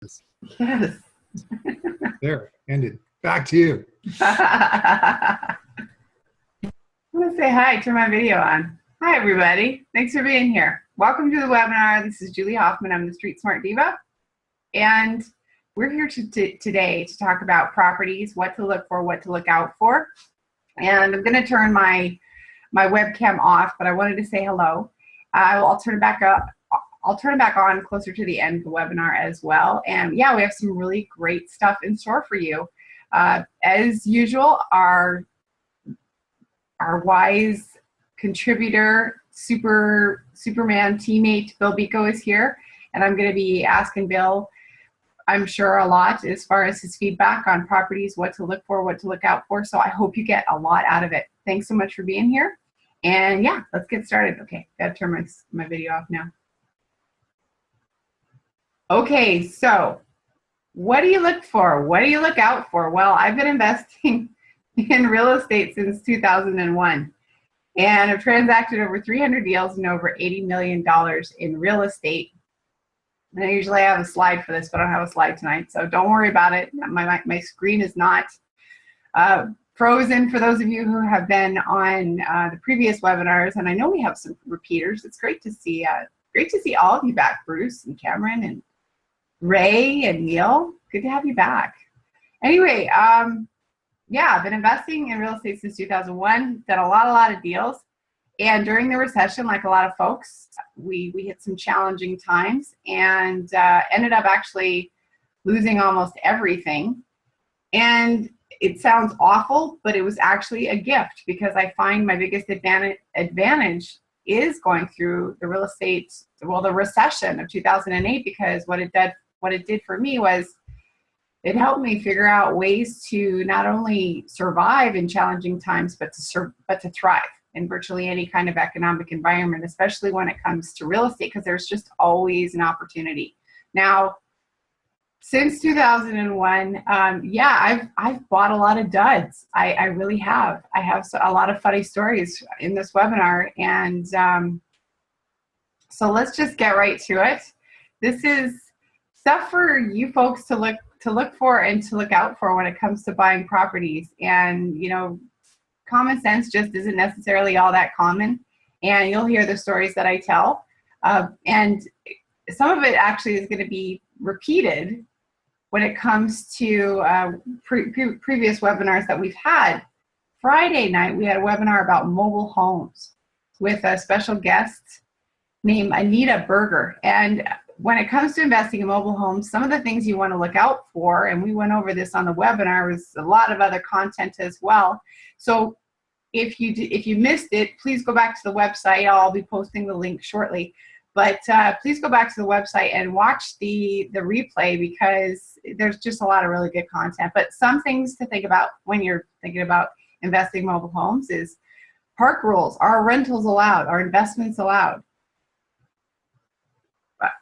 Yes. There, ended. Back to you. I'm going to say hi, turn my video on. Hi, everybody. Thanks for being here. Welcome to the webinar. This is Julie Hoffman. I'm the Street Smart Diva. And we're here today to talk about properties, what to look for, what to look out for. And I'm going to turn my webcam off, but I wanted to say hello. I'll turn it back up. I'll turn it back on closer to the end of the webinar as well. And yeah, we have some really great stuff in store for you. As usual, our wise contributor, Superman teammate, Bill Biko is here. And I'm going to be asking Bill, I'm sure, a lot as far as his feedback on properties, what to look for, what to look out for. So I hope you get a lot out of it. Thanks so much for being here. And yeah, let's get started. Okay, gotta turn my video off now. Okay, so what do you look for? What do you look out for? Well, I've been investing in real estate since 2001, and I've transacted over 300 deals and over $80 million in real estate. And I usually have a slide for this, but I don't have a slide tonight, so don't worry about it. My screen is not frozen for those of you who have been on the previous webinars, and I know we have some repeaters. It's great to see all of you back, Bruce and Cameron and Ray and Neil. Good to have you back. Anyway, yeah, I've been investing in real estate since 2001, done a lot of deals. And during the recession, like a lot of folks, we hit some challenging times and ended up actually losing almost everything. And it sounds awful, but it was actually a gift, because I find my biggest advantage is going through the real estate, well, the recession of 2008, because what it did for me was it helped me figure out ways to not only survive in challenging times, but to thrive in virtually any kind of economic environment, especially when it comes to real estate, because there's just always an opportunity. Now, since 2001, yeah, I've bought a lot of duds. I really have. I have a lot of funny stories in this webinar, and so let's just get right to it. This is stuff for you folks to look for and to look out for when it comes to buying properties. And you know, common sense just isn't necessarily all that common. And you'll hear the stories that I tell, and some of it actually is going to be repeated when it comes to previous webinars that we've had. Friday night, we had a webinar about mobile homes with a special guest named Anita Berger. And when it comes to investing in mobile homes, some of the things you want to look out for, and we went over this on the webinar, was a lot of other content as well. So if you missed it, please go back to the website. I'll be posting the link shortly. But please go back to the website and watch the replay, because there's just a lot of really good content. But some things to think about when you're thinking about investing in mobile homes is park rules. Are rentals allowed? Are investments allowed?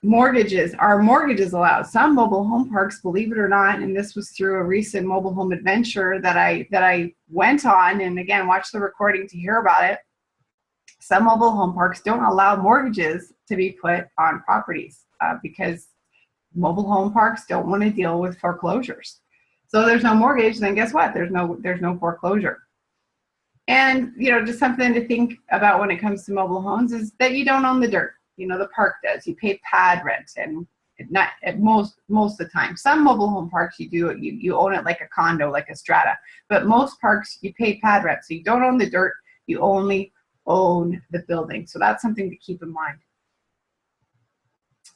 Mortgages. Are mortgages allowed? Some mobile home parks, believe it or not, and this was through a recent mobile home adventure that I went on, and again, watch the recording to hear about it. Some mobile home parks don't allow mortgages to be put on properties because mobile home parks don't want to deal with foreclosures. So there's no mortgage, then guess what? There's no foreclosure. And you know, just something to think about when it comes to mobile homes is that you don't own the dirt. You know, the park does. You pay pad rent, and not at most of the time. Some mobile home parks you do, you own it like a condo, like a strata. But most parks you pay pad rent, so you don't own the dirt. You only own the building. So that's something to keep in mind.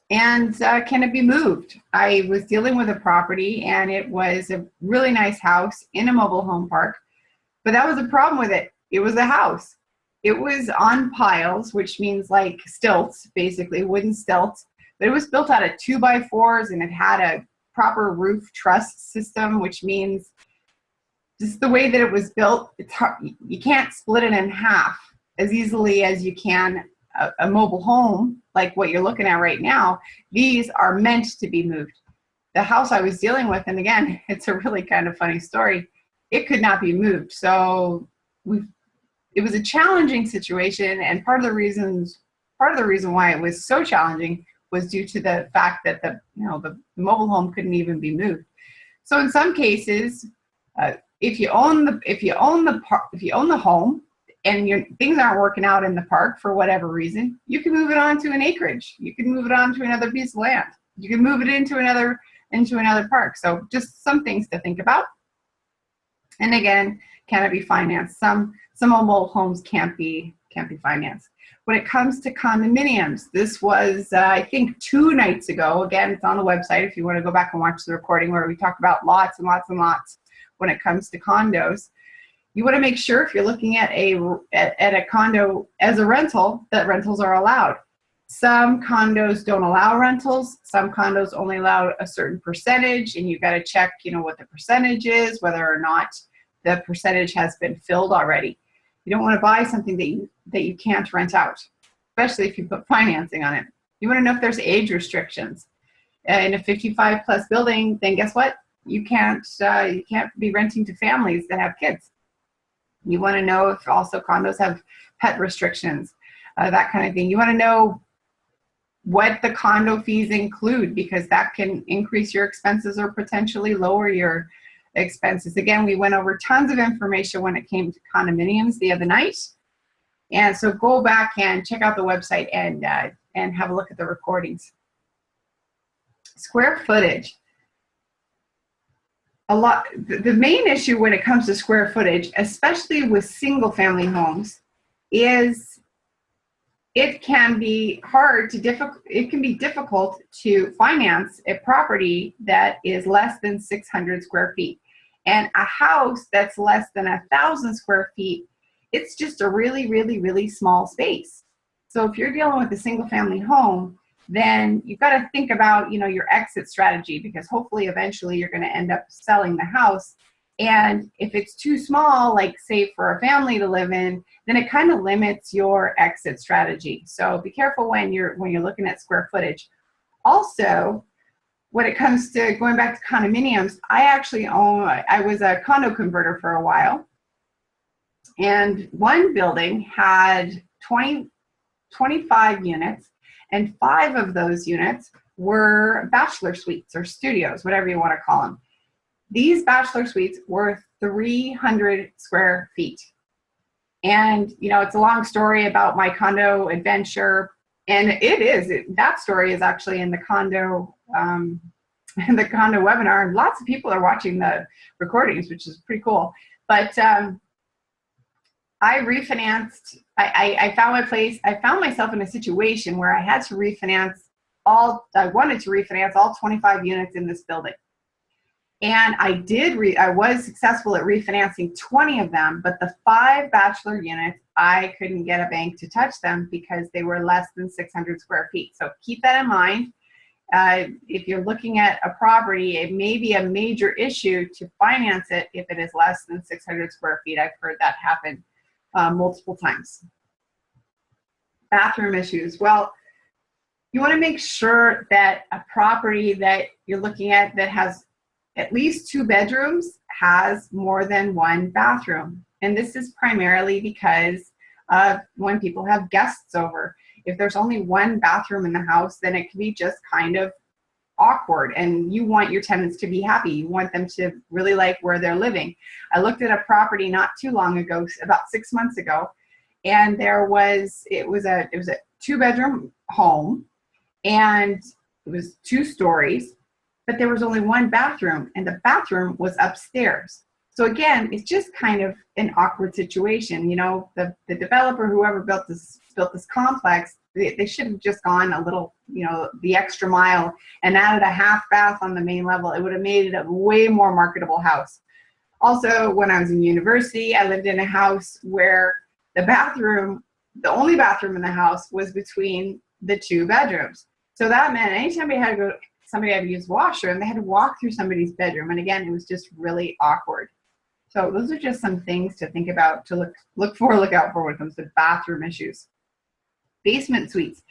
And can it be moved? I was dealing with a property, and it was a really nice house in a mobile home park, but that was a problem with it. It was a house. It was on piles, which means like stilts, basically wooden stilts, but it was built out of 2x4s, and it had a proper roof truss system, which means just the way that it was built, it's hard, you can't split it in half as easily as you can a mobile home like what you're looking at right now. These are meant to be moved. The house I was dealing with, and again, it's a really kind of funny story, it could not be moved. So it was a challenging situation, and part of the reason why it was so challenging was due to the fact that the mobile home couldn't even be moved. So in some cases, if you own the home and things aren't working out in the park for whatever reason, you can move it onto an acreage. You can move it onto another piece of land. You can move it into another park. So just some things to think about. And again, can it be financed? Some mobile homes can't be financed. When it comes to condominiums, this was I think 2 nights ago. Again, it's on the website if you want to go back and watch the recording where we talk about lots and lots and lots when it comes to condos. You want to make sure if you're looking at a condo as a rental, that rentals are allowed. Some condos don't allow rentals. Some condos only allow a certain percentage, and you've got to check, what the percentage is, whether or not the percentage has been filled already. You don't want to buy something that you can't rent out, especially if you put financing on it. You want to know if there's age restrictions. In a 55 plus building, then guess what? You can't be renting to families that have kids. You want to know if also condos have pet restrictions, that kind of thing. You want to know what the condo fees include, because that can increase your expenses or potentially lower your expenses. Again, we went over tons of information when it came to condominiums the other night. And so go back and check out the website and have a look at the recordings. Square footage. The main issue when it comes to square footage, especially with single family homes, is it can be difficult to finance a property that is less than 600 square feet. And a house that's less than 1,000 square feet, it's just a really, really, really small space. So if you're dealing with a single family home, then you've got to think about, your exit strategy, because hopefully eventually you're going to end up selling the house. And if it's too small, like say for a family to live in, then it kind of limits your exit strategy. So be careful when you're looking at square footage. Also, when it comes to going back to condominiums, I was a condo converter for a while. And one building had 25 units, and 5 of those units were bachelor suites or studios, whatever you want to call them. These bachelor suites were 300 square feet. And, it's a long story about my condo adventure. And that story is actually in the condo webinar. And lots of people are watching the recordings, which is pretty cool. But I refinanced. I found myself in a situation where I had to refinance I wanted to refinance all 25 units in this building. And I was successful at refinancing 20 of them, but the 5 bachelor units, I couldn't get a bank to touch them because they were less than 600 square feet. So keep that in mind. If you're looking at a property, it may be a major issue to finance it if it is less than 600 square feet. I've heard that happen multiple times. Bathroom issues. Well, you want to make sure that a property that you're looking at that has at least 2 bedrooms has more than 1 bathroom. And this is primarily because when people have guests over. If there's only 1 bathroom in the house, then it can be just kind of awkward, and you want your tenants to be happy. You want them to really like where they're living. I looked at a property not too long ago, about 6 months ago, and it was a 2-bedroom home, and it was 2 stories. But there was only 1 bathroom, and the bathroom was upstairs. So again, it's just kind of an awkward situation. The developer, whoever built this complex, they should have just gone a little, the extra mile and added a half bath on the main level. It would have made it a way more marketable house. Also, when I was in university, I lived in a house where the only bathroom in the house was between the 2 bedrooms. So that meant anytime somebody had to use the washroom, they had to walk through somebody's bedroom. And again, it was just really awkward. So those are just some things to think about, to look out for when it comes to bathroom issues. Basement suites.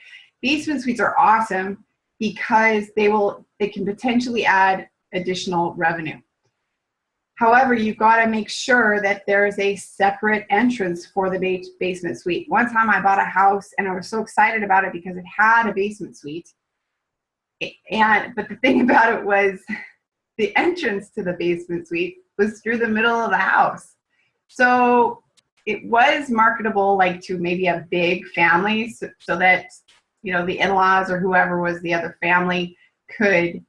Basement suites are awesome because they can potentially add additional revenue. However, you've got to make sure that there is a separate entrance for the basement suite. One time I bought a house and I was so excited about it because it had a basement suite. but the thing about it was the entrance to the basement suite was through the middle of the house. So it was marketable like to maybe a big family so that, you know, the in-laws or whoever was the other family could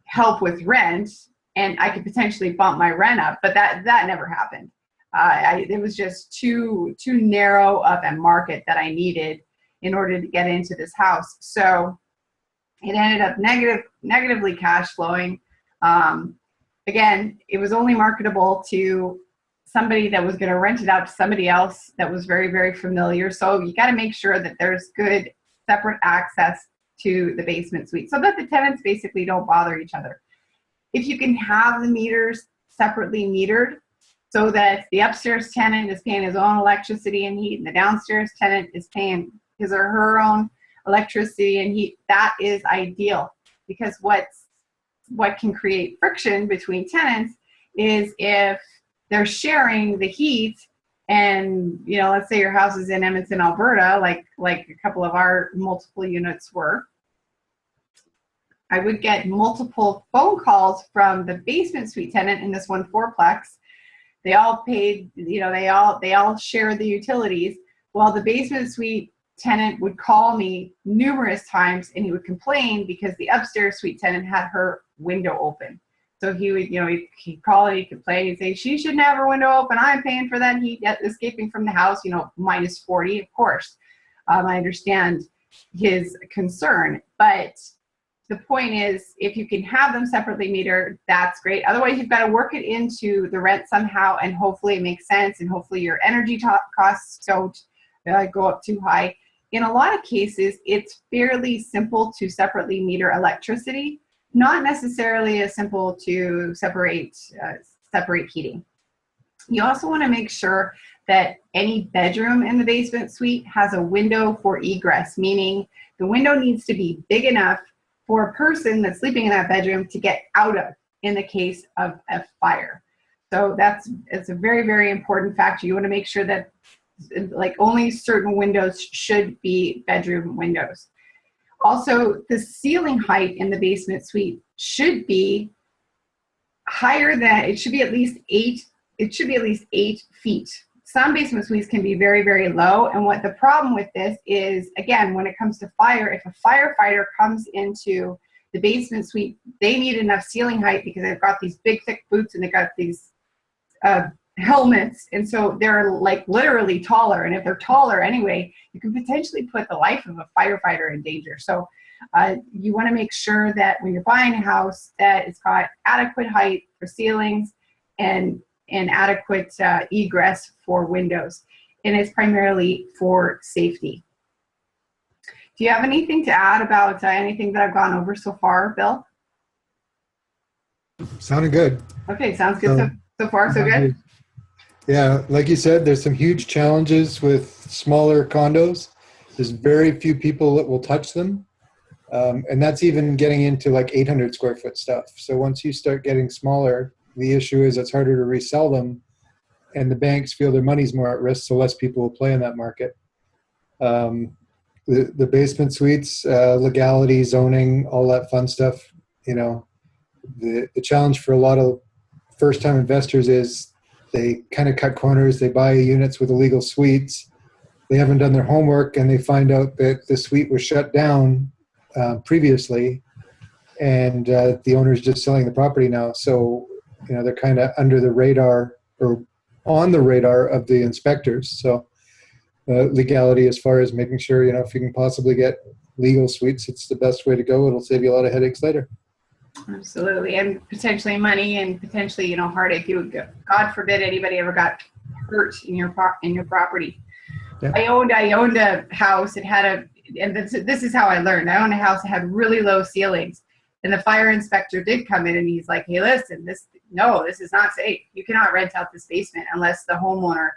help with rent, and I could potentially bump my rent up, but that never happened. It was just too narrow of a market that I needed in order to get into this house. So it ended up negatively cash flowing. Again, it was only marketable to somebody that was going to rent it out to somebody else that was very, very familiar. So you got to make sure that there's good separate access to the basement suite so that the tenants basically don't bother each other. If you can have the meters separately metered so that the upstairs tenant is paying his own electricity and heat and the downstairs tenant is paying his or her own electricity and heat, that is ideal, because what can create friction between tenants is if they're sharing the heat and, you know, let's say your house is in Edmonton, Alberta, like a couple of our multiple units were. I would get multiple phone calls from the basement suite tenant in this one fourplex. They all paid, you know, they all shared the utilities. Well, the basement suite tenant would call me numerous times and he would complain because the upstairs suite tenant had her window open. So he would, you know, he'd call and he'd complain. He'd say, she shouldn't have her window open. I'm paying for that heat escaping from the house, you know, minus 40, of course. I understand his concern, but the point is, if you can have them separately metered, that's great. Otherwise, you've got to work it into the rent somehow, and hopefully it makes sense, and hopefully your energy costs don't go up too high. In a lot of cases, it's fairly simple to separately meter electricity, not necessarily as simple to separate heating. You also want to make sure that any bedroom in the basement suite has a window for egress, meaning the window needs to be big enough for a person that's sleeping in that bedroom to get out of in the case of a fire. So it's a very, very important factor. You want to make sure that like only certain windows should be bedroom windows. Also, the ceiling height in the basement suite should be higher than, it should be at least 8 feet. Some basement suites can be very, very low. And what the problem with this is, again, when it comes to fire, if a firefighter comes into the basement suite, they need enough ceiling height because they've got these big, thick boots and they've got these helmets. And so they're like literally taller. And if they're taller anyway, you can potentially put the life of a firefighter in danger. So you want to make sure that when you're buying a house that it's got adequate height for ceilings and adequate egress for windows. And it's primarily for safety. Do you have anything to add about anything that I've gone over so far, Bill? Sounded good. Okay, sounds good so far, so good. Yeah, like you said, there's some huge challenges with smaller condos. There's very few people that will touch them. And that's even getting into like 800 square foot stuff. So once you start getting smaller, the issue is it's harder to resell them, and the banks feel their money's more at risk, so less people will play in that market. The basement suites, legality, zoning, all that fun stuff, you know, the challenge for a lot of first-time investors is they kind of cut corners. They buy units with illegal suites. They haven't done their homework, and they find out that the suite was shut down previously, and the owner's just selling the property now. So, you know, they're kind of under the radar or on the radar of the inspectors. So legality as far as making sure, you know, if you can possibly get legal suites, it's the best way to go. It'll save you a lot of headaches later. Absolutely. And potentially money and potentially, you know, heartache. God forbid anybody ever got hurt in your property. Yeah. I owned a house. It had and this is how I learned. I owned a house that had really low ceilings. And the fire inspector did come in and he's like, hey, listen, this is not safe. You cannot rent out this basement unless a homeowner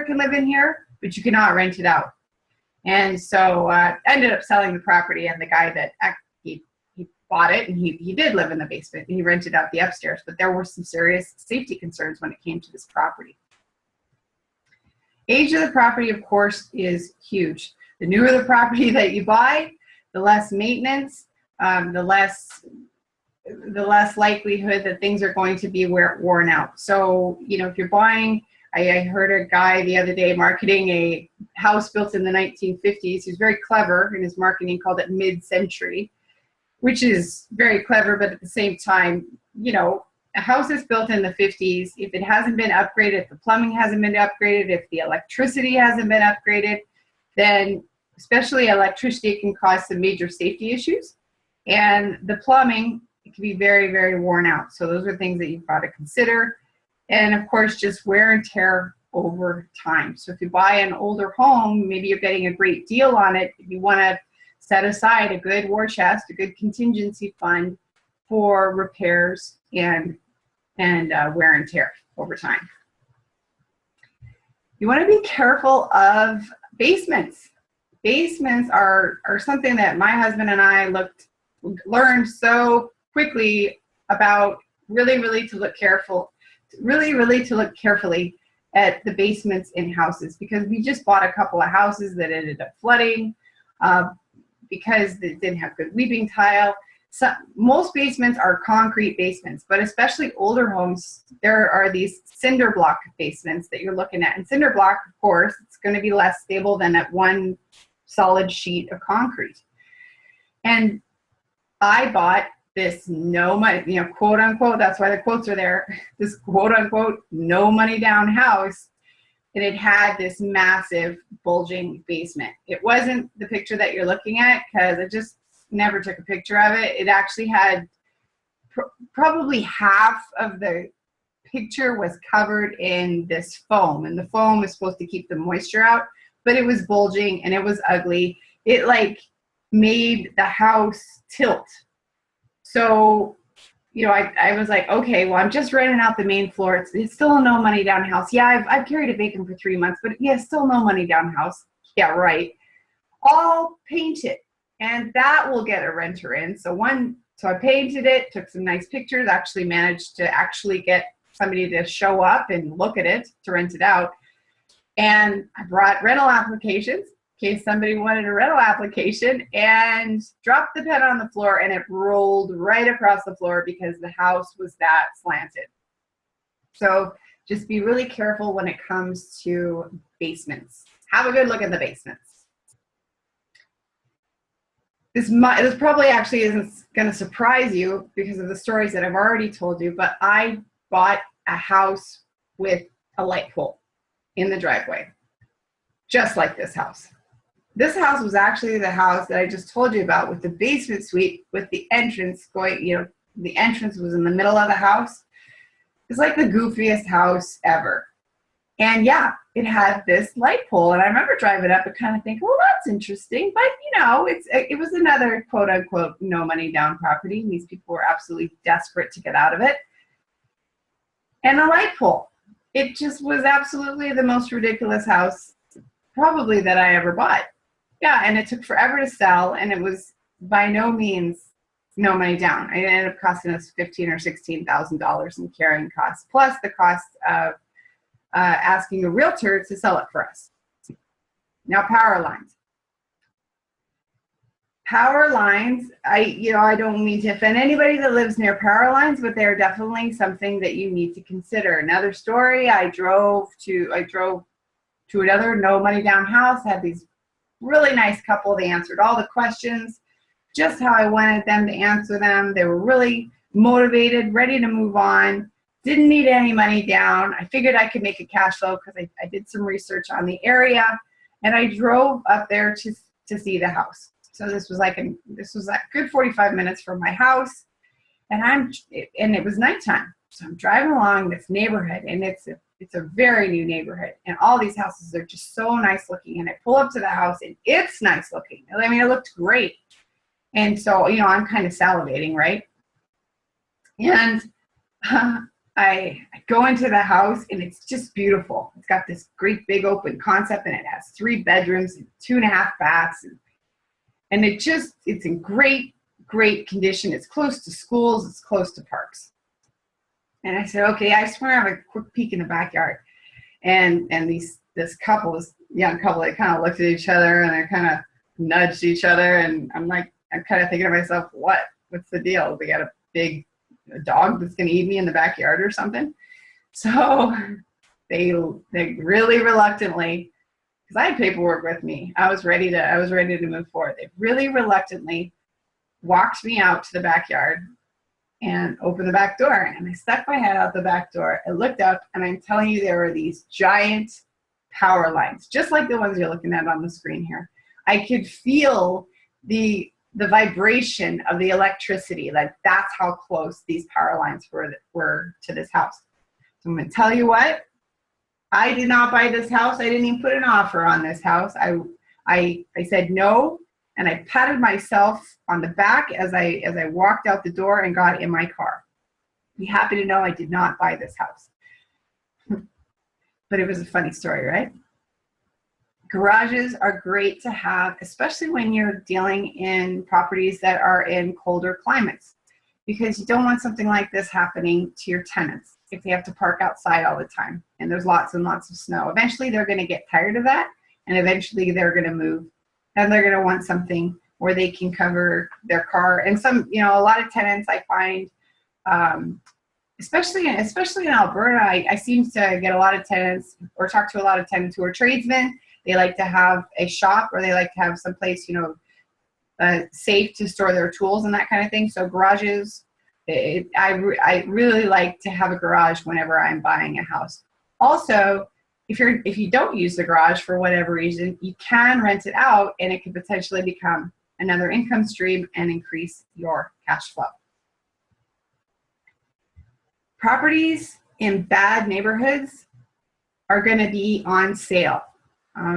can live in here, but you cannot rent it out. And so I ended up selling the property, and the guy that he bought it, and he did live in the basement, and he rented out the upstairs, but there were some serious safety concerns when it came to this property. Age of the property, of course, is huge. The newer the property that you buy, the less maintenance, the less likelihood that things are going to be worn out. So, you know, if you're buying, I heard a guy the other day marketing a house built in the 1950s. He's very clever in his marketing, called it mid-century, which is very clever, but at the same time, you know, a house is built in the 50s. If it hasn't been upgraded, if the plumbing hasn't been upgraded, if the electricity hasn't been upgraded, then especially electricity can cause some major safety issues. And the plumbing, it can be very, very worn out. So those are things that you've got to consider. And of course, just wear and tear over time. So if you buy an older home, maybe you're getting a great deal on it. You want to set aside a good war chest, a good contingency fund for repairs and wear and tear over time. You want to be careful of basements. Basements are something that my husband and I learned so quickly about. Really to look carefully at the basements in houses, because we just bought a couple of houses that ended up flooding because they didn't have good weeping tile. So most basements are concrete basements, but especially older homes, there are these cinder block basements that you're looking at. And cinder block, of course, it's going to be less stable than that one solid sheet of concrete. And I bought this no money, you know, quote unquote, that's why the quotes are there, this quote unquote no money down house. And it had this massive bulging basement. It wasn't the picture that you're looking at, because I just never took a picture of it. It actually had probably half of the picture was covered in this foam, and the foam is supposed to keep the moisture out, but it was bulging and it was ugly. It like made the house tilt. So, you know, I was like, okay, well, I'm just renting out the main floor. It's still a no money down house. Yeah, I've carried a bacon for 3 months, but yeah, still no money down house. Yeah, right. I'll paint it, and that will get a renter in. So I painted it, took some nice pictures, actually managed to get somebody to show up and look at it to rent it out. And I brought rental applications in case somebody wanted a rental application, and dropped the pen on the floor, and it rolled right across the floor because the house was that slanted. So just be really careful when it comes to basements. Have a good look at the basements. This probably actually isn't going to surprise you because of the stories that I've already told you, but I bought a house with a light pole in the driveway, just like this house. This house was actually the house that I just told you about, with the basement suite, with the entrance going, you know, the entrance was in the middle of the house. It's like the goofiest house ever. And yeah, it had this light pole, and I remember driving up and kind of thinking, well, that's interesting, but you know, it was another quote unquote no money down property, and these people were absolutely desperate to get out of it. And the light pole, it just was absolutely the most ridiculous house probably that I ever bought. Yeah, and it took forever to sell, and it was by no means no money down. It ended up costing us $15,000 or $16,000 in carrying costs, plus the cost of asking a realtor to sell it for us. Now, power lines. Power lines, I don't mean to offend anybody that lives near power lines, but they're definitely something that you need to consider. Another story, I drove to another no money down house, had these really nice couple. They answered all the questions just how I wanted them to answer them. They were really motivated, ready to move on, didn't need any money down. I figured I could make a cash flow because I did some research on the area, and I drove up there to see the house. So this was like a good 45 minutes from my house, and it was nighttime. So I'm driving along this neighborhood, and it's a very new neighborhood, and all these houses are just so nice looking. And I pull up to the house, and it's nice looking. I mean, it looked great. And so, you know, I'm kind of salivating, right? And I go into the house, and it's just beautiful. It's got this great big open concept, and it has 3 bedrooms and 2.5 baths. And it's in great condition. It's close to schools. It's close to parks. And I said, okay, I just want to have a quick peek in the backyard. And this young couple, they kind of looked at each other, and they kind of nudged each other. And I'm like, I'm kind of thinking to myself, what's the deal? We got a big dog that's going to eat me in the backyard or something. So they really reluctantly, because I had paperwork with me, I was ready to move forward. They really reluctantly walked me out to the backyard and opened the back door. And I stuck my head out the back door. I looked up, and I'm telling you, there were these giant power lines, just like the ones you're looking at on the screen here. I could feel the vibration of the electricity. Like, that's how close these power lines were to this house. So I'm going to tell you what, I did not buy this house. I didn't even put an offer on this house. I said no, and I patted myself on the back as I walked out the door and got in my car. Be happy to know I did not buy this house. But it was a funny story, right? Garages are great to have, especially when you're dealing in properties that are in colder climates, because you don't want something like this happening to your tenants if they have to park outside all the time and there's lots and lots of snow. Eventually they're going to get tired of that, and eventually they're going to move, and they're going to want something where they can cover their car. And some, a lot of tenants I find, especially in Alberta, I seem to get a lot of tenants, or talk to a lot of tenants who are tradesmen. They like to have a shop, or they like to have some place, safe to store their tools and that kind of thing. So garages, I really like to have a garage whenever I'm buying a house. Also, if you don't use the garage for whatever reason, you can rent it out, and it can potentially become another income stream and increase your cash flow. Properties in bad neighborhoods are going to be on sale.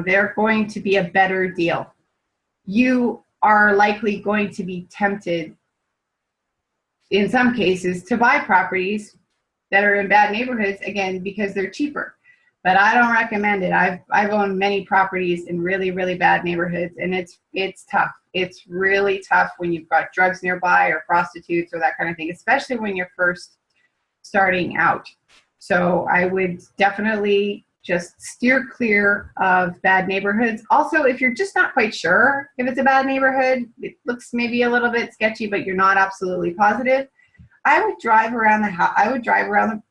They're going to be a better deal. You are likely going to be tempted, in some cases, to buy properties that are in bad neighborhoods, again, because they're cheaper. But I don't recommend it. I've owned many properties in really, really bad neighborhoods, and it's tough. It's really tough when you've got drugs nearby or prostitutes or that kind of thing, especially when you're first starting out. So I would definitely just steer clear of bad neighborhoods. Also, if you're just not quite sure if it's a bad neighborhood, it looks maybe a little bit sketchy, but you're not absolutely positive, I would drive around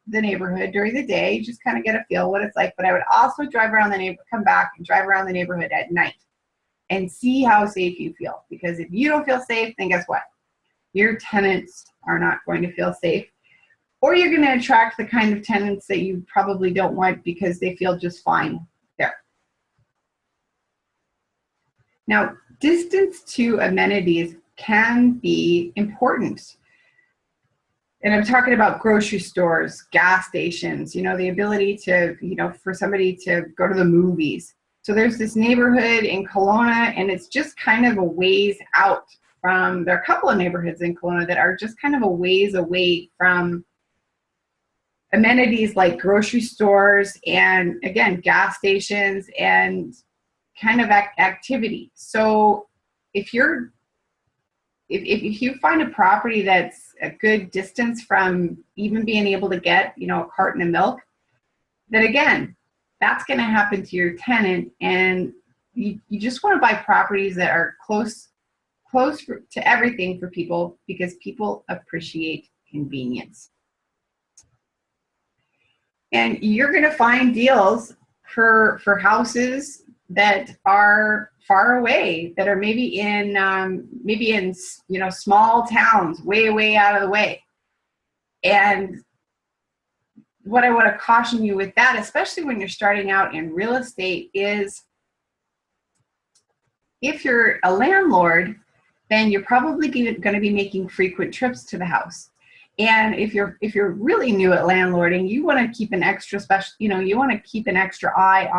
the neighborhood during the day, just kind of get a feel what it's like. But I would also drive around come back and drive around the neighborhood at night and see how safe you feel. Because if you don't feel safe, then guess what? Your tenants are not going to feel safe. Or you're going to attract the kind of tenants that you probably don't want because they feel just fine there. Now, distance to amenities can be important. And I'm talking about grocery stores, gas stations, the ability to, for somebody to go to the movies. So there's this neighborhood in Kelowna, and it's just kind of a ways out from, there are a couple of neighborhoods in Kelowna that are just kind of a ways away from amenities like grocery stores and, again, gas stations and kind of activity. So if you find a property that's a good distance from even being able to get, a carton of milk, then again, that's going to happen to your tenant. And you just want to buy properties that are close to everything for people, because people appreciate convenience. And you're going to find deals for houses that are far away, that are maybe in small towns, way out of the way. And what I want to caution you with that, especially when you're starting out in real estate, is if you're a landlord, then you're probably going to be making frequent trips to the house. And if you're really new at landlording, you want to keep an extra eye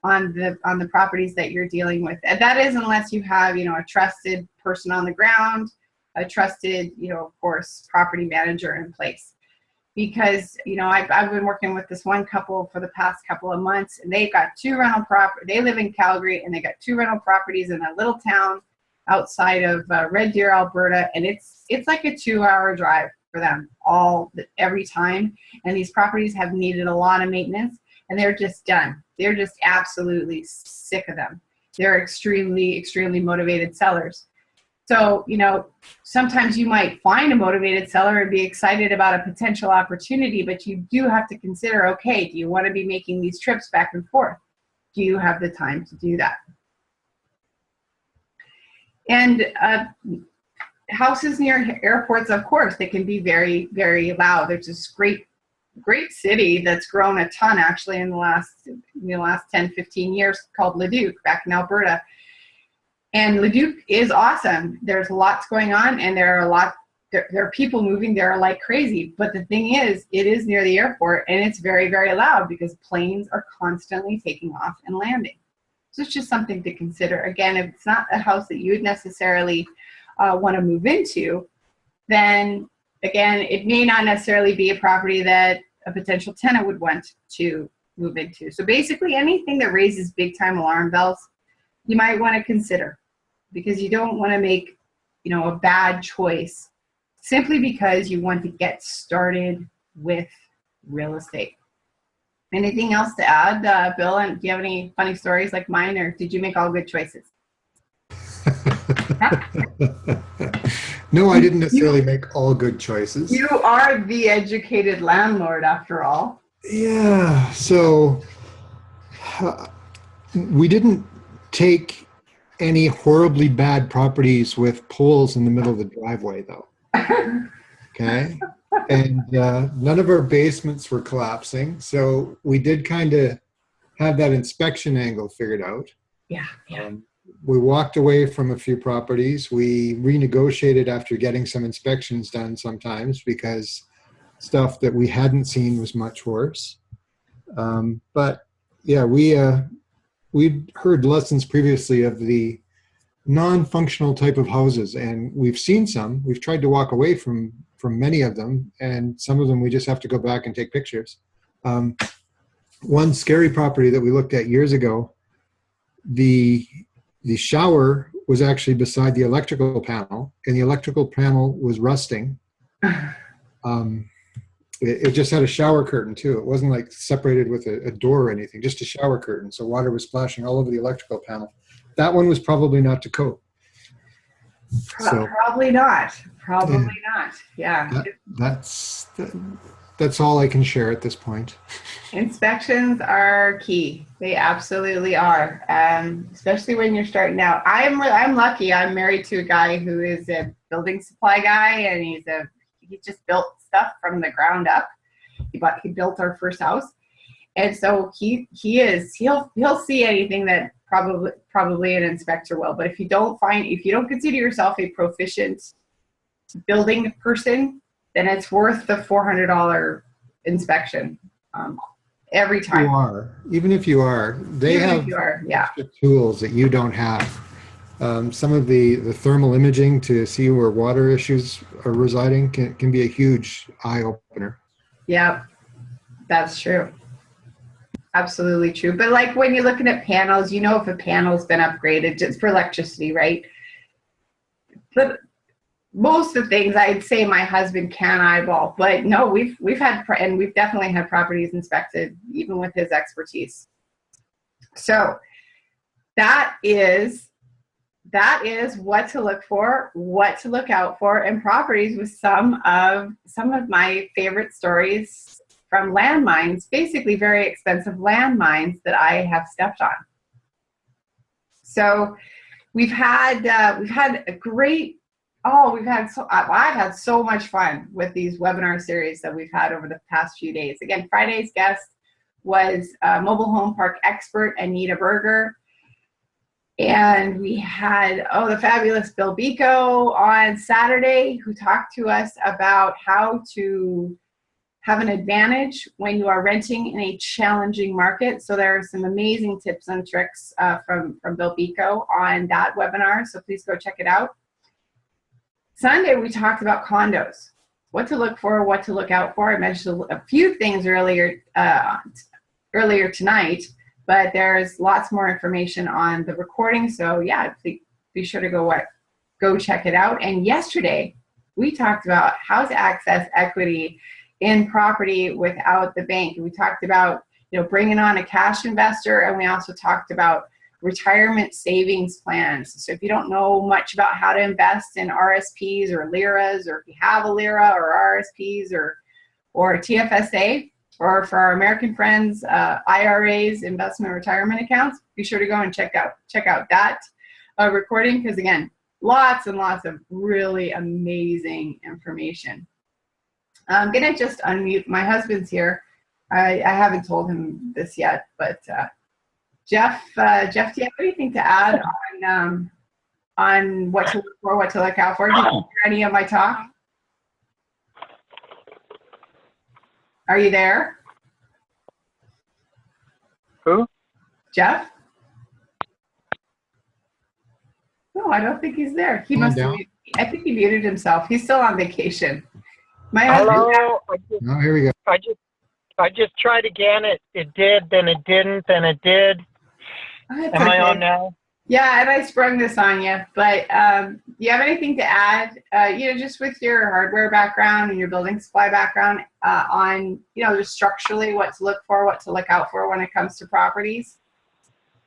on the properties that you're dealing with. And that is unless you have, a trusted person on the ground, a trusted, of course, property manager in place. Because, I've been working with this one couple for the past couple of months, and they've got two rental properties. They live in Calgary, and they got two rental properties in a little town outside of Red Deer, Alberta. And it's like a 2-hour drive for them every time. And these properties have needed a lot of maintenance, and they're just done. They're just absolutely sick of them. They're extremely, extremely motivated sellers. So, sometimes you might find a motivated seller and be excited about a potential opportunity, but you do have to consider, okay, do you want to be making these trips back and forth? Do you have the time to do that? And houses near airports, of course, they can be very, very loud. There's this great city that's grown a ton actually in the last 10, 15 years called Leduc back in Alberta. And Leduc is awesome. There's lots going on, and there are people moving there like crazy. But the thing is, it is near the airport, and it's very, very loud because planes are constantly taking off and landing. So it's just something to consider. Again, if it's not a house that you would necessarily want to move into, then again, it may not necessarily be a property that a potential tenant would want to move into. So basically anything that raises big time alarm bells, you might want to consider, because you don't want to make, a bad choice simply because you want to get started with real estate. Anything else to add, Bill? And do you have any funny stories like mine, or did you make all good choices? No, I didn't necessarily make all good choices. You are the educated landlord, after all. Yeah, so we didn't take any horribly bad properties with poles in the middle of the driveway, though. Okay? And none of our basements were collapsing, so we did kind of have that inspection angle figured out. Yeah. We walked away from a few properties. We renegotiated after getting some inspections done sometimes because stuff that we hadn't seen was much worse. But yeah, we'd heard lessons previously of the non-functional type of houses, and we've seen some. We've tried to walk away from many of them, and some of them we just have to go back and take pictures. One scary property that we looked at years ago, the shower was actually beside the electrical panel, and the electrical panel was rusting. It just had a shower curtain too. It wasn't like separated with a door or anything, just a shower curtain. So water was splashing all over the electrical panel. That one was probably not to code. Probably not. Yeah. That's all I can share at this point. Inspections are key. They absolutely are, especially when you're starting out. I'm lucky. I'm married to a guy who is a building supply guy, and he just built stuff from the ground up. He built our first house, and so he'll see anything that probably an inspector will. But if you don't consider yourself a proficient building person, then it's worth the $400 inspection every time. Even if you are, they have extra tools that you don't have. Some of the thermal imaging to see where water issues are residing can be a huge eye opener. Yeah, that's true. Absolutely true. But like when you're looking at panels, if a panel's been upgraded just for electricity, right? But most of the things I'd say my husband can eyeball, but no, we've definitely had properties inspected even with his expertise. So that is what to look for, what to look out for, and properties with some of my favorite stories from landmines, basically very expensive landmines that I have stepped on. So I've had so much fun with these webinar series that we've had over the past few days. Again, Friday's guest was mobile home park expert Anita Berger. And we had, the fabulous Bill Biko on Saturday, who talked to us about how to have an advantage when you are renting in a challenging market. So there are some amazing tips and tricks from Bill Biko on that webinar. So please go check it out. Sunday, we talked about condos, what to look for, what to look out for. I mentioned a few things earlier tonight, but there's lots more information on the recording. So yeah, be sure to go check it out. And yesterday, we talked about how to access equity in property without the bank. We talked about, bringing on a cash investor, and we also talked about retirement savings plans. So if you don't know much about how to invest in RSPs or LIRAs, or if you have a LIRA or RSPs or a TFSA, or for our American friends, IRAs, investment retirement accounts, be sure to go and check out that recording, because again, lots and lots of really amazing information. I'm gonna just unmute. My husband's here. I haven't told him this yet, but Jeff, do you have anything to add on what to look for, what to look out for? Did you hear any of my talk? Are you there? Who? Jeff? No, I don't think he's there. He must have, I think he muted himself. He's still on vacation. My husband. Hello. Oh, here we go. I just tried again. It did, then it didn't, then it did. Am I on now? Yeah, and I sprung this on you, but do you have anything to add, just with your hardware background and your building supply background on, just structurally what to look for, what to look out for when it comes to properties?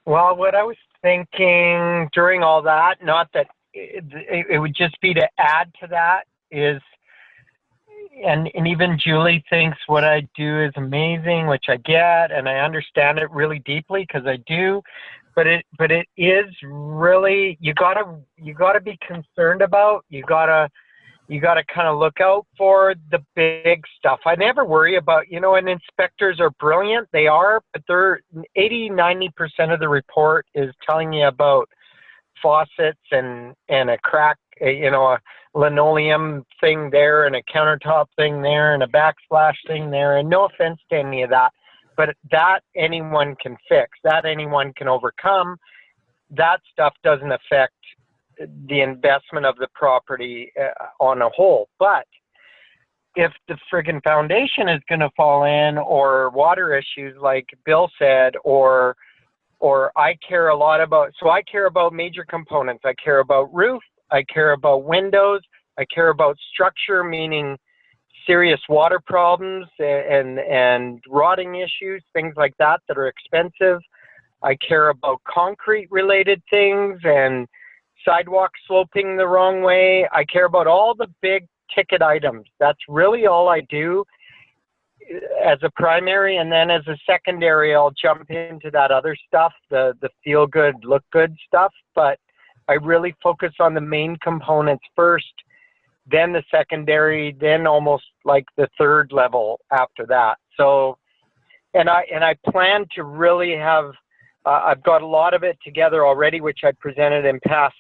Well, what I was thinking during all that, not that it would just be to add to that, is, and even Julie thinks what I do is amazing, which I get, and I understand it really deeply because I do. But it is really, you gotta be concerned about. You gotta kind of look out for the big stuff. I never worry about, and inspectors are brilliant. They are, but they're 80-90% of the report is telling you about faucets and a crack, a linoleum thing there and a countertop thing there and a backsplash thing there. And no offense to any of that, but that anyone can fix, that anyone can overcome. That stuff doesn't affect the investment of the property on a whole. But if the friggin' foundation is going to fall in, or water issues like Bill said, or I care a lot about, so I care about major components. I care about roof, I care about windows, I care about structure, meaning serious water problems and rotting issues, things like that are expensive. I care about concrete related things and sidewalks sloping the wrong way. I care about all the big ticket items. That's really all I do as a primary, and then as a secondary, I'll jump into that other stuff, the feel good, look good stuff. But I really focus on the main components first, then the secondary, then almost like the third level after that. So, and I plan to really have, I've got a lot of it together already, which I presented in past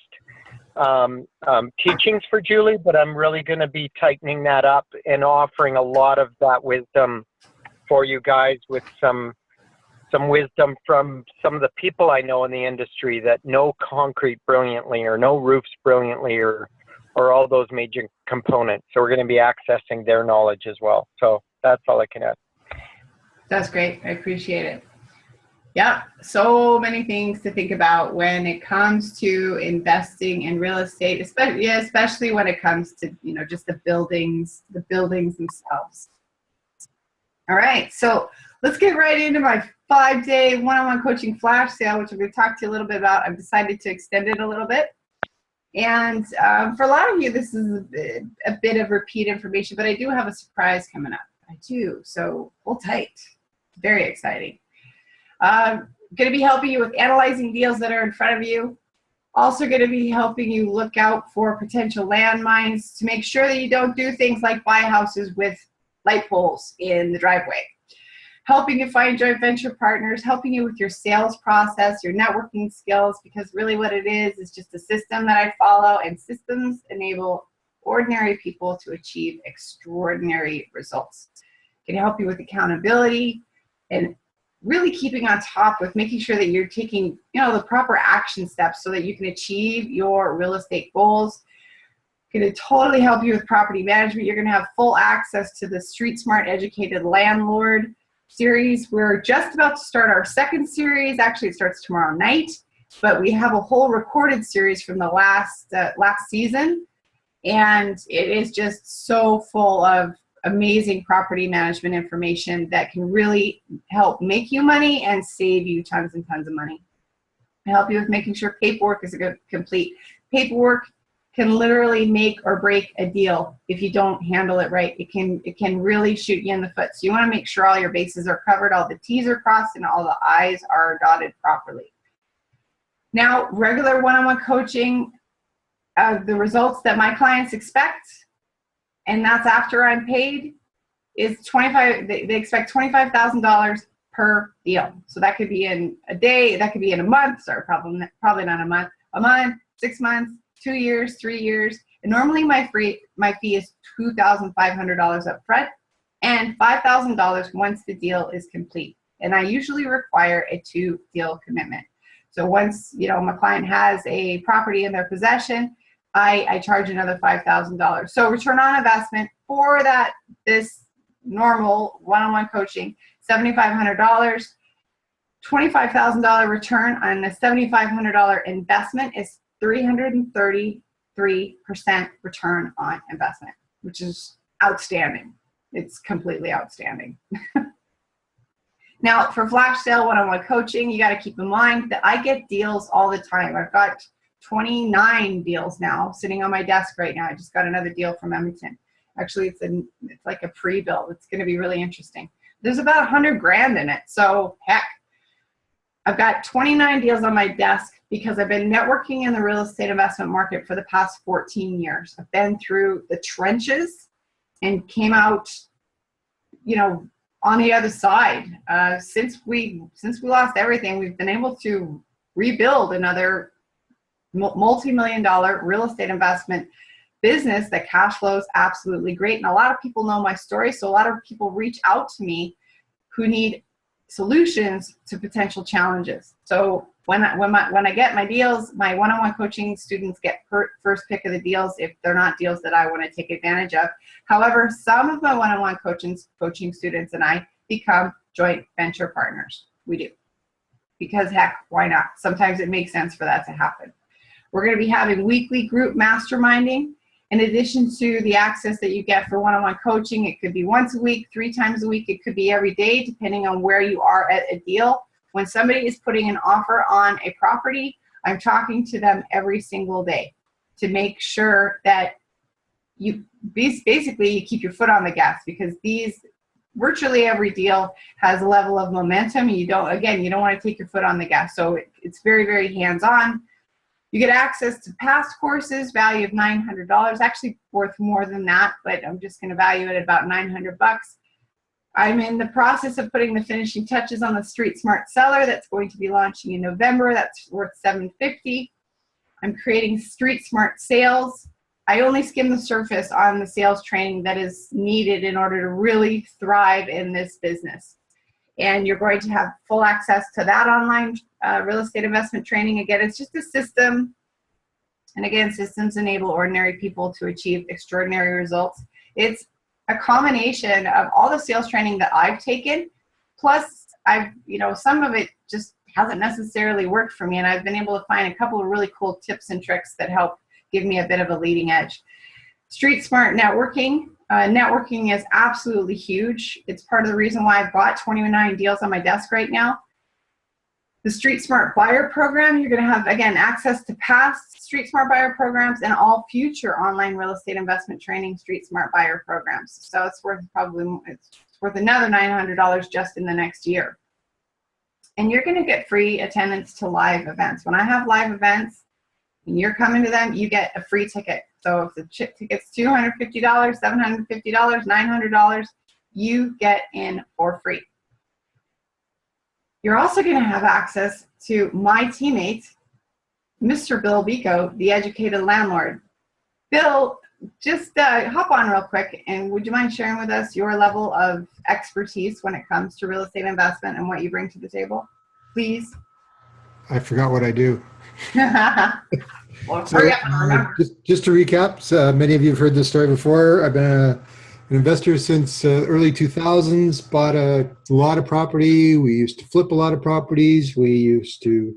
teachings for Julie, but I'm really going to be tightening that up and offering a lot of that wisdom for you guys, with some wisdom from some of the people I know in the industry that know concrete brilliantly, or know roofs brilliantly, or all those major components. So we're going to be accessing their knowledge as well. So that's all I can add. That's great. I appreciate it. Yeah, so many things to think about when it comes to investing in real estate, especially when it comes to, just the buildings themselves. All right, so let's get right into my 5-day one-on-one coaching flash sale, which I'm going to talk to you a little bit about. I've decided to extend it a little bit. And for a lot of you, this is a bit of repeat information, but I do have a surprise coming up. I do, so hold tight. Very exciting. Going to be helping you with analyzing deals that are in front of you. Also going to be helping you look out for potential landmines to make sure that you don't do things like buy houses with light poles in the driveway. Helping you find joint venture partners, helping you with your sales process, your networking skills, because really what it is just a system that I follow, and systems enable ordinary people to achieve extraordinary results. Can help you with accountability and really keeping on top with making sure that you're taking, the proper action steps so that you can achieve your real estate goals. Going to totally help you with property management. You're going to have full access to the Street Smart Educated Landlord series. We're just about to start our second series. Actually, it starts tomorrow night, but we have a whole recorded series from the last season, and it is just so full of amazing property management information that can really help make you money and save you tons and tons of money. I help you with making sure paperwork is complete. Paperwork can literally make or break a deal if you don't handle it right. It can really shoot you in the foot. So you want to make sure all your bases are covered, all the T's are crossed, and all the I's are dotted properly. Now, regular one-on-one coaching, the results that my clients expect, and that's after I'm paid, is they expect $25,000 per deal. So that could be in a day, that could be in a month, sorry, probably not a month, 6 months, 2 years, 3 years. And normally my fee is $2,500 up front and $5,000 once the deal is complete. And I usually require a 2-deal commitment. So once, my client has a property in their possession, I charge another $5,000. So return on investment for this normal one-on-one coaching, $7,500. $25,000 return on a $7,500 investment is 333% return on investment, which is outstanding. It's completely outstanding. Now, for flash sale one-on-one coaching, you got to keep in mind that I get deals all the time. I've got 29 deals now sitting on my desk right now. I just got another deal from Edmonton. Actually, it's like a pre-bill. It's going to be really interesting. There's about $100,000 in it. So heck, I've got 29 deals on my desk because I've been networking in the real estate investment market for the past 14 years. I've been through the trenches and came out, on the other side. Since we lost everything, we've been able to rebuild another multi-million-dollar real estate investment business that cash flows absolutely great. And a lot of people know my story, so a lot of people reach out to me who need solutions to potential challenges. So when I get my deals, my one-on-one coaching students get first pick of the deals if they're not deals that I want to take advantage of. However, some of my one-on-one coaching students and I become joint venture partners. We do. Because heck, why not? Sometimes it makes sense for that to happen. We're going to be having weekly group masterminding. In addition to the access that you get for one-on-one coaching, it could be once a week, 3 times a week. It could be every day, depending on where you are at a deal. When somebody is putting an offer on a property, I'm talking to them every single day to make sure that you keep your foot on the gas, because virtually every deal has a level of momentum. You don't want to take your foot on the gas. So it's very, very hands-on. You get access to past courses, value of $900, actually worth more than that, but I'm just going to value it at about $900. I'm in the process of putting the finishing touches on the Street Smart Seller that's going to be launching in November. That's worth $750. I'm creating Street Smart Sales. I only skim the surface on the sales training that is needed in order to really thrive in this business. And you're going to have full access to that online real estate investment training. Again, it's just a system. And again, systems enable ordinary people to achieve extraordinary results. It's a combination of all the sales training that I've taken, plus some of it just hasn't necessarily worked for me. And I've been able to find a couple of really cool tips and tricks that help give me a bit of a leading edge. Street Smart Networking. Networking is absolutely huge. It's part of the reason why I've got 29 deals on my desk right now. The Street Smart Buyer Program, you're going to have, again, access to past Street Smart Buyer programs and all future online real estate investment training Street Smart Buyer programs. So it's worth another $900 just in the next year. And you're going to get free attendance to live events. When I have live events and you're coming to them, you get a free ticket. So if the ticket's $250, $750, $900, you get in for free. You're also going to have access to my teammate, Mr. Bill Vico, the educated landlord. Bill, just hop on real quick, and would you mind sharing with us your level of expertise when it comes to real estate investment and what you bring to the table, please? I forgot what I do. Well, hurry up and remember. Just to recap, many of you have heard this story before. I've been an investor since early 2000s, bought a lot of property. We used to flip a lot of properties. We used to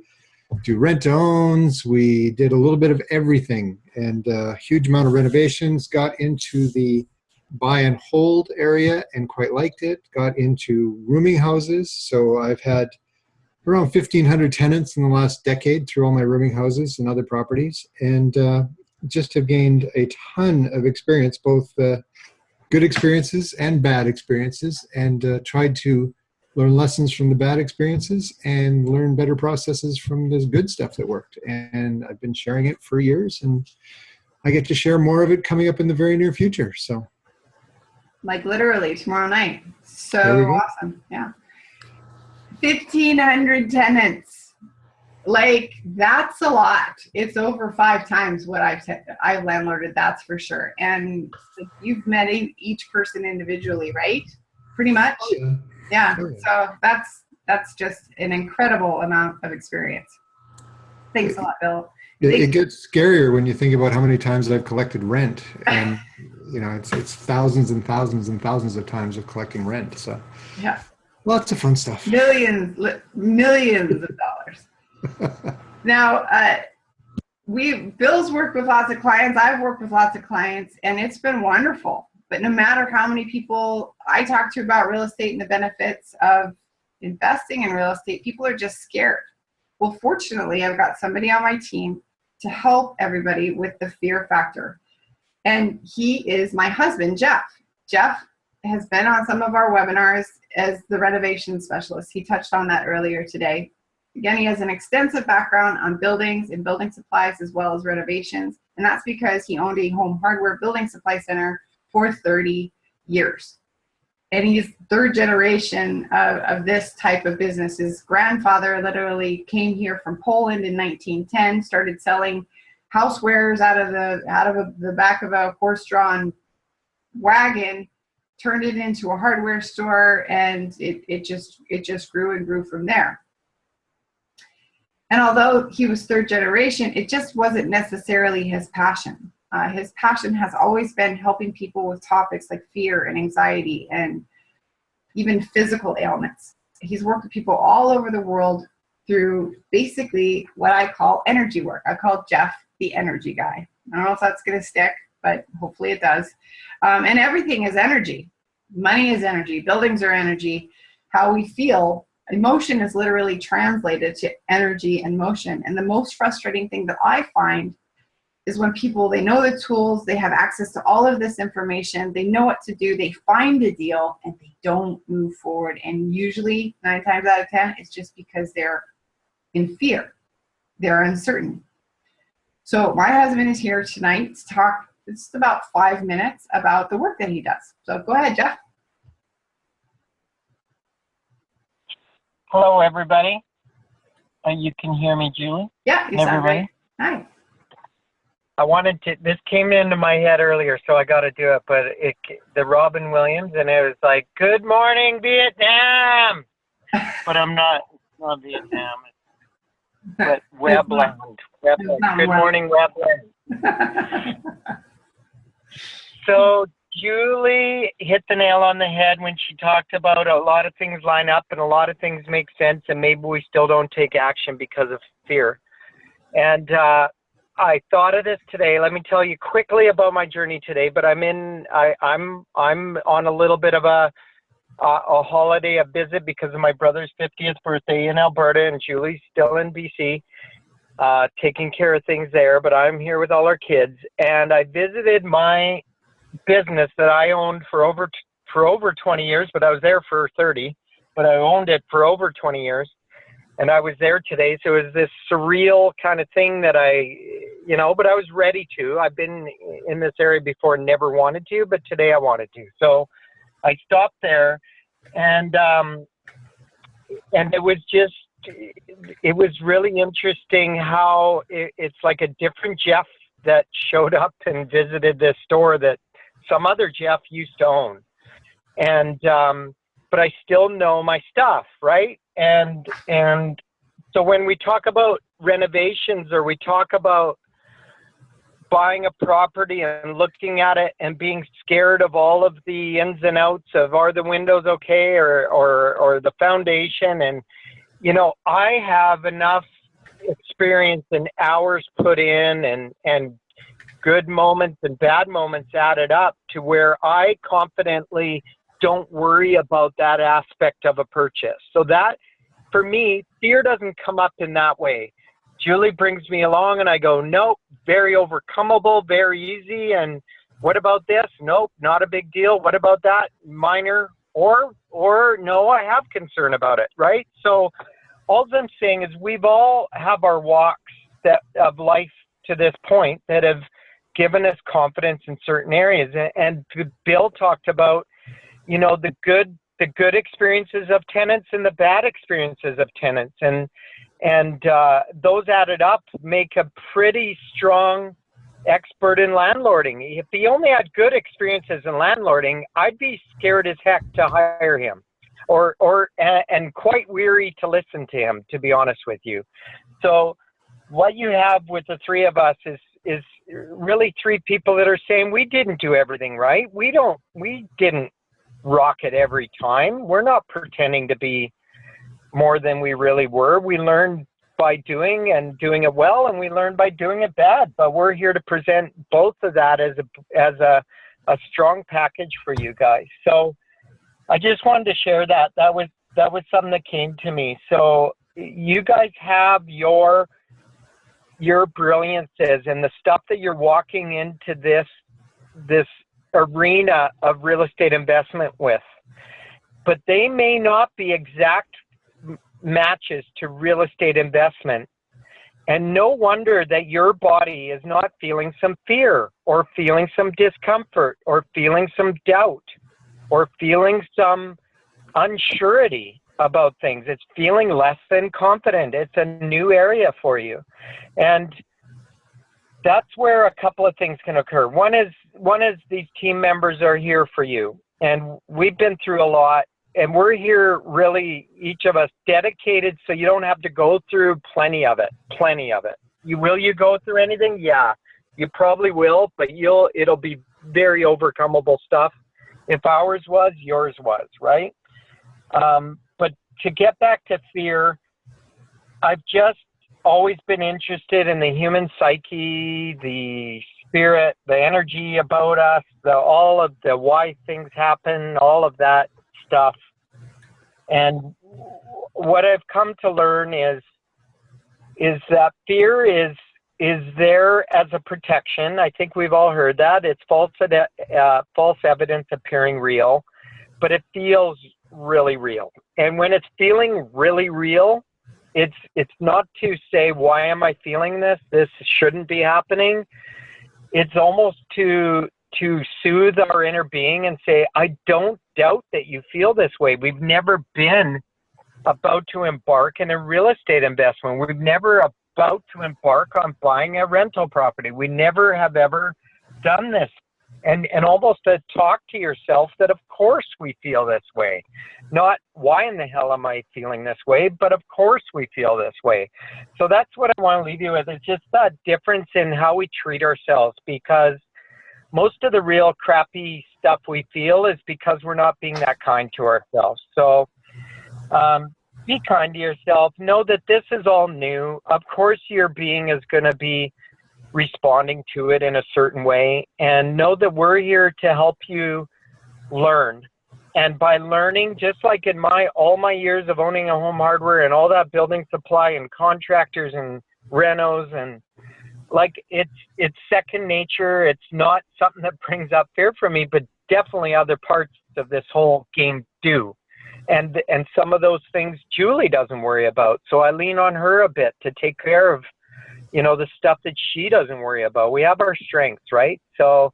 do rent-to-owns. We did a little bit of everything, and a huge amount of renovations. Got into the buy and hold area and quite liked it. Got into rooming houses. So I've had around 1,500 tenants in the last decade through all my rooming houses and other properties, and just have gained a ton of experience, both good experiences and bad experiences, and tried to learn lessons from the bad experiences and learn better processes from the good stuff that worked. And I've been sharing it for years, and I get to share more of it coming up in the very near future. So, like literally tomorrow night. There we So go. awesome. Yeah. 1,500 tenants. Like, that's a lot. It's over 5 times what I've landlorded, that's for sure. And you've met each person individually, right? Pretty much. Yeah. Yeah. Oh, yeah. So that's just an incredible amount of experience. Thanks a lot, Bill. It gets scarier when you think about how many times that I've collected rent, and it's thousands and thousands and thousands of times of collecting rent. So Yeah. lots of fun stuff. Millions of dollars. Now, Bill's worked with lots of clients. I've worked with lots of clients, and it's been wonderful. But no matter how many people I talk to about real estate and the benefits of investing in real estate, people are just scared. Well, fortunately, I've got somebody on my team to help everybody with the fear factor. And he is my husband, Jeff. Jeff has been on some of our webinars as the renovation specialist. He touched on that earlier today. Again, he has an extensive background on buildings and building supplies as well as renovations. And that's because he owned a home hardware building supply center for 30 years. And he's third generation of this type of business. His grandfather literally came here from Poland in 1910, started selling housewares out of the back of a horse-drawn wagon, turned it into a hardware store, and it just grew and grew from there. And although he was third generation, it just wasn't necessarily his passion. His passion has always been helping people with topics like fear and anxiety and even physical ailments. He's worked with people all over the world through basically what I call energy work. I call Jeff the energy guy. I don't know if that's going to stick, but hopefully it does. And everything is energy. Money is energy. Buildings are energy. How we feel, emotion is literally translated to energy and motion. And the most frustrating thing that I find is when people, they know the tools, they have access to all of this information, they know what to do, they find a deal, and they don't move forward. And usually 9 times out of 10, it's just because they're in fear. They're uncertain. So my husband is here tonight to talk just about 5 minutes about the work that he does. So go ahead, Jeff. Hello, everybody. You can hear me, Julie? Yeah, you sound great. Hi. This came into my head earlier, so I got to do it, but the Robin Williams, and it was like, good morning, Vietnam. But I'm not Vietnam. But Webland. Good morning, Webland. So Julie hit the nail on the head when she talked about a lot of things line up and a lot of things make sense, and maybe we still don't take action because of fear. And I thought of this today. Let me tell you quickly about my journey today. But I'm on a little bit of a holiday, a visit, because of my brother's 50th birthday in Alberta, and Julie's still in BC, taking care of things there. But I'm here with all our kids, and I visited my business that I owned for over 20 years, but I was there for 30. But I owned it for over 20 years. And I was there today, so it was this surreal kind of thing that but I was ready to. I've been in this area before, never wanted to, but today I wanted to. So I stopped there, and it was really interesting how it's like a different Jeff that showed up and visited this store that some other Jeff used to own. And, but I still know my stuff, right? And so when we talk about renovations, or we talk about buying a property and looking at it and being scared of all of the ins and outs of, are the windows okay, or the foundation, and I have enough experience and hours put in and good moments and bad moments added up to where I confidently don't worry about that aspect of a purchase. So that for me, fear doesn't come up in that way. Julie brings me along and I go, nope, very overcomable, very easy. And what about this? Nope, not a big deal. What about that? Minor. Or no, I have concern about it, right? So all I'm saying is we've all have our walks of life to this point that have given us confidence in certain areas. And Bill talked about, the good experiences of tenants and the bad experiences of tenants. And those added up make a pretty strong expert in landlording. If he only had good experiences in landlording, I'd be scared as heck to hire him and quite weary to listen to him, to be honest with you. So what you have with the three of us is really three people that are saying we didn't do everything right. We didn't rock it every time. We're not pretending to be more than we really were. We learned by doing it well, and we learned by doing it bad. But we're here to present both of that as a strong package for you guys. So I just wanted to share that. That was something that came to me. So you guys have your brilliances and the stuff that you're walking into this arena of real estate investment with, but they may not be exact matches to real estate investment. And no wonder that your body is not feeling some fear or feeling some discomfort or feeling some doubt or feeling some unsurety about things. It's feeling less than confident. It's a new area for you. And that's where a couple of things can occur. One is these team members are here for you. And we've been through a lot. And we're here really, each of us, dedicated so you don't have to go through plenty of it. Will you go through anything? Yeah, you probably will, but it'll be very overcomable stuff. If ours was, yours was, right? But to get back to fear, I've just always been interested in the human psyche, the spirit, the energy about us, all of the why things happen, all of that stuff. And what I've come to learn is that fear is there as a protection. I think we've all heard that. It's false evidence appearing real, but it feels really real. And when it's feeling really real, it's not to say, why am I feeling this? This shouldn't be happening. It's almost to soothe our inner being and say, I don't doubt that you feel this way. We've never been about to embark in a real estate investment. We've never about to embark on buying a rental property. We never have ever done this. And almost to talk to yourself that of course we feel this way. Not why in the hell am I feeling this way, but of course we feel this way. So that's what I want to leave you with. It's just that difference in how we treat ourselves, because most of the real crappy stuff we feel is because we're not being that kind to ourselves. So be kind to yourself. Know that this is all new. Of course your being is going to be responding to it in a certain way, and know that we're here to help you learn. And by learning, just like in all my years of owning a home hardware and all that building supply and contractors and renos, and like it's second nature. It's not something that brings up fear for me, but definitely other parts of this whole game do. And some of those things Julie doesn't worry about. So I lean on her a bit to take care of, the stuff that she doesn't worry about. We have our strengths, right? So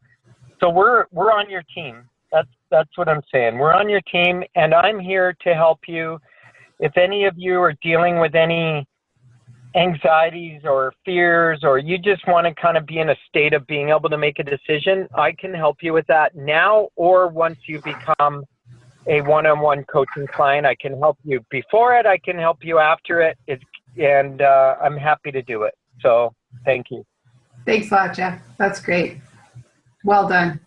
we're on your team. That's what I'm saying. We're on your team, and I'm here to help you. If any of you are dealing with any anxieties or fears, or you just want to kind of be in a state of being able to make a decision, I can help you with that now, or once you become a one-on-one coaching client. I can help you before it. I can help you after it. And I'm happy to do it. So thank you. Thanks a lot, Jeff. That's great. Well done.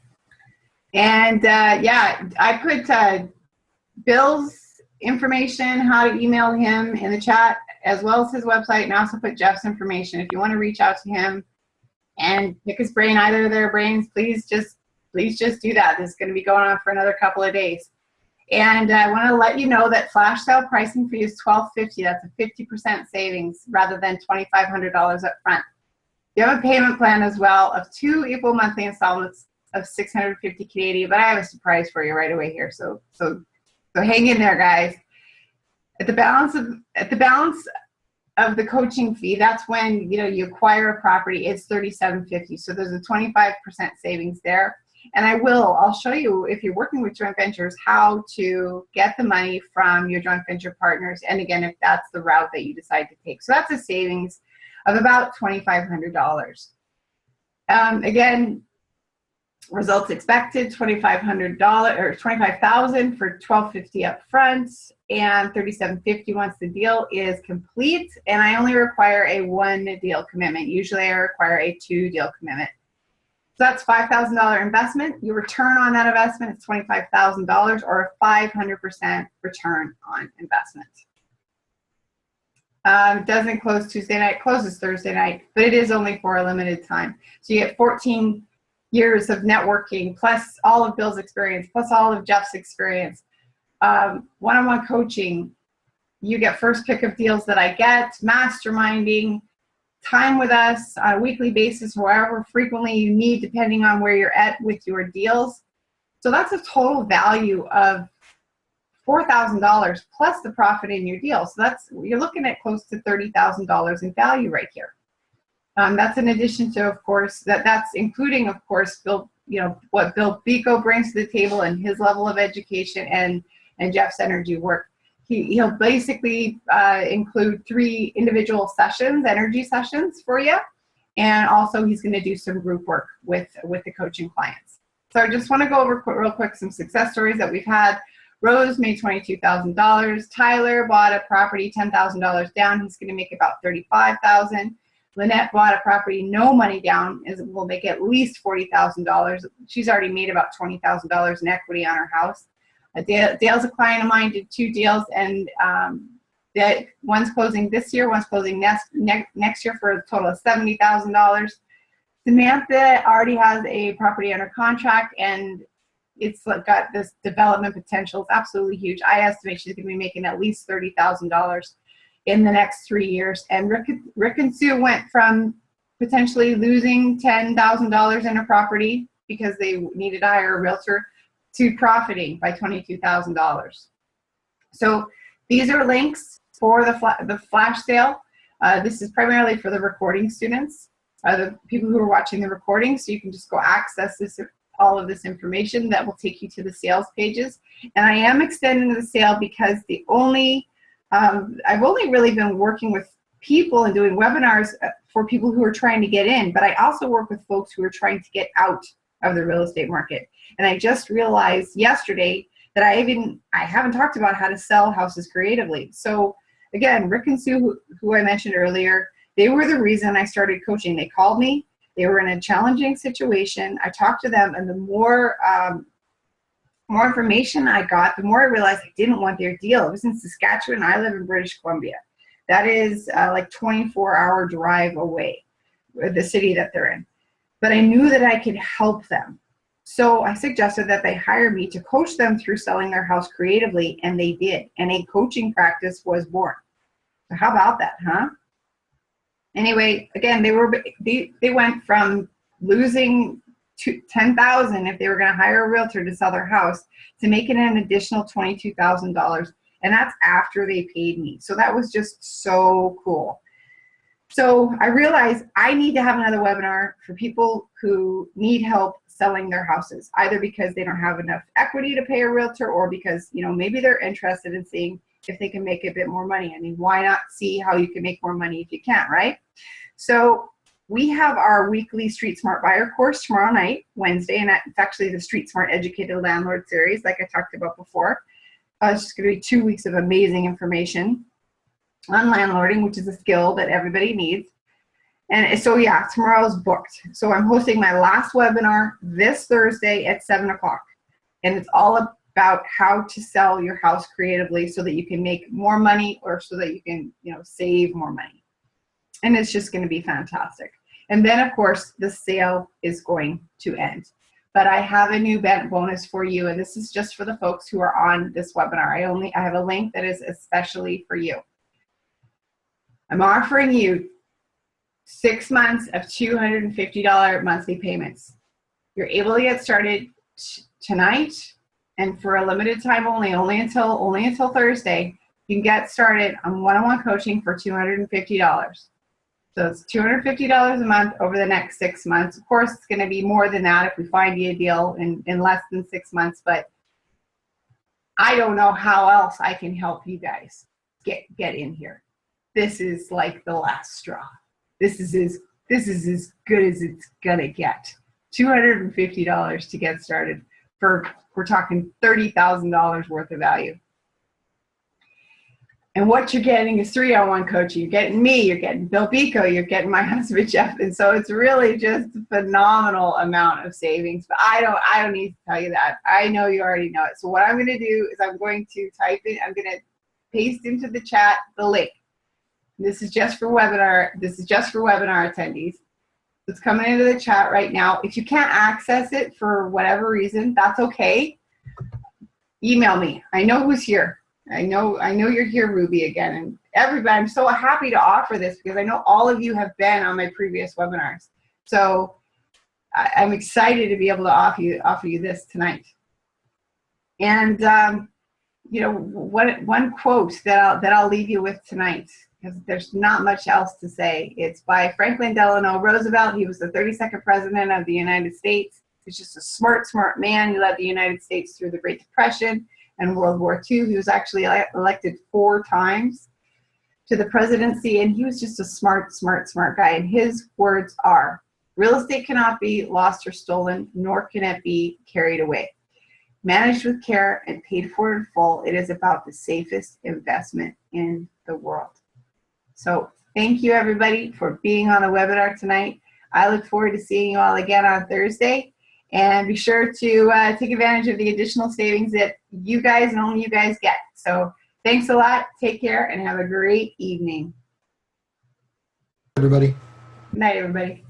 And I put Bill's information, how to email him in the chat, as well as his website, and I also put Jeff's information. If you want to reach out to him and pick his brain, either of their brains, please just do that. This is going to be going on for another couple of days. And I want to let you know that flash sale pricing for you is $1,250. That's a 50% savings rather than $2,500 up front. You have a payment plan as well of 2 equal monthly installments of 650 Canadian, but I have a surprise for you right away here. So hang in there, guys. At the balance of the coaching fee, that's when you acquire a property. It's $3,750. So there's a 25% savings there. And I'll show you, if you're working with joint ventures, how to get the money from your joint venture partners. And again, if that's the route that you decide to take. So that's a savings of about $2,500. Again, results expected, $2,500 or $25,000 for $1,250 up front and $3,750 once the deal is complete. And I only require a 1 deal commitment. Usually I require a 2 deal commitment. So that's $5,000 investment. Your return on that investment is $25,000 or a 500% return on investment. Doesn't close Tuesday night, closes Thursday night, but it is only for a limited time. So you get 14 years of networking, plus all of Bill's experience, plus all of Jeff's experience. One-on-one coaching, you get first pick of deals that I get, masterminding, time with us on a weekly basis, however frequently you need, depending on where you're at with your deals. So that's a total value of $4,000 plus the profit in your deal. So you're looking at close to $30,000 in value right here. That's in addition to, of course, that's including, of course, Bill, what Bill Bico brings to the table and his level of education and Jeff's energy work. He'll basically include 3 individual sessions, energy sessions for you. And also he's going to do some group work with the coaching clients. So I just want to go over real quick some success stories that we've had. Rose made $22,000. Tyler bought a property, $10,000 down. He's going to make about $35,000. Lynette bought a property, no money down, will make at least $40,000. She's already made about $20,000 in equity on her house. Dale's a client of mine, did 2 deals, and one's closing this year, one's closing next year for a total of $70,000. Samantha already has a property under contract, and it's got this development potential. It's absolutely huge. I estimate she's going to be making at least $30,000 in the next 3 years. And Rick and Sue went from potentially losing $10,000 in a property because they needed to hire a realtor to profiting by $22,000. So these are links for the flash sale. This is primarily for the recording students, the people who are watching the recording. So you can just go access all of this information that will take you to the sales pages. And I am extending the sale because I've only really been working with people and doing webinars for people who are trying to get in, but I also work with folks who are trying to get out of the real estate market. And I just realized yesterday that I haven't talked about how to sell houses creatively. So again, Rick and Sue, who I mentioned earlier, they were the reason I started coaching. They called me. They were in a challenging situation. I talked to them, and the more information I got, the more I realized I didn't want their deal. It was in Saskatchewan. I live in British Columbia. That is like 24-hour drive away, the city that they're in. But I knew that I could help them. So I suggested that they hire me to coach them through selling their house creatively, and they did. And a coaching practice was born. So how about that, huh? Anyway, again, they went from losing $10,000 if they were going to hire a realtor to sell their house to making an additional $22,000, and that's after they paid me. So that was just so cool. So I realized I need to have another webinar for people who need help selling their houses, either because they don't have enough equity to pay a realtor, or because maybe they're interested in seeing if they can make a bit more money. I mean, why not see how you can make more money if you can't, right? So we have our weekly Street Smart Buyer course tomorrow night, Wednesday, and it's actually the Street Smart Educated Landlord series, like I talked about before. It's just going to be 2 weeks of amazing information on landlording, which is a skill that everybody needs. And so, yeah, tomorrow's booked. So I'm hosting my last webinar this Thursday at 7 o'clock. And it's all about how to sell your house creatively so that you can make more money, or so that you can, save more money. And it's just going to be fantastic. And then, of course, the sale is going to end. but I have a new bonus for you, and this is just for the folks who are on this webinar. I have a link that is especially for you. I'm offering you 6 months of $250 monthly payments. You're able to get started tonight, and for a limited time only until Thursday, you can get started on one-on-one coaching for $250. So it's $250 a month over the next 6 months. Of course, it's going to be more than that if we find you a deal in less than 6 months, but I don't know how else I can help you guys get in here. This is like the last straw. This is as good as it's going to get. $250 to get started we're talking $30,000 worth of value. And what you're getting is 3-on-1 coaching. You're getting me, you're getting Bill Biko, you're getting my husband Jeff. And so it's really just a phenomenal amount of savings. But I don't need to tell you that. I know you already know it. So what I'm going to do is I'm going to paste into the chat the link. This is just for webinar attendees. It's coming into the chat right now. If you can't access it for whatever reason, that's okay. Email me. I know who's here. I know you're here, Ruby, again. And everybody, I'm so happy to offer this because I know all of you have been on my previous webinars. So I'm excited to be able to offer you this tonight. And one quote that I'll leave you with tonight, because there's not much else to say. It's by Franklin Delano Roosevelt. He was the 32nd president of the United States. He's just a smart man. He led the United States through the Great Depression and World War II. He was actually elected 4 times to the presidency, and he was just a smart guy. And his words are, real estate cannot be lost or stolen, nor can it be carried away. Managed with care and paid for in full, it is about the safest investment in the world. So thank you, everybody, for being on the webinar tonight. I look forward to seeing you all again on Thursday. And be sure to take advantage of the additional savings that you guys and only you guys get. So thanks a lot. Take care and have a great evening. Everybody. Good night, everybody.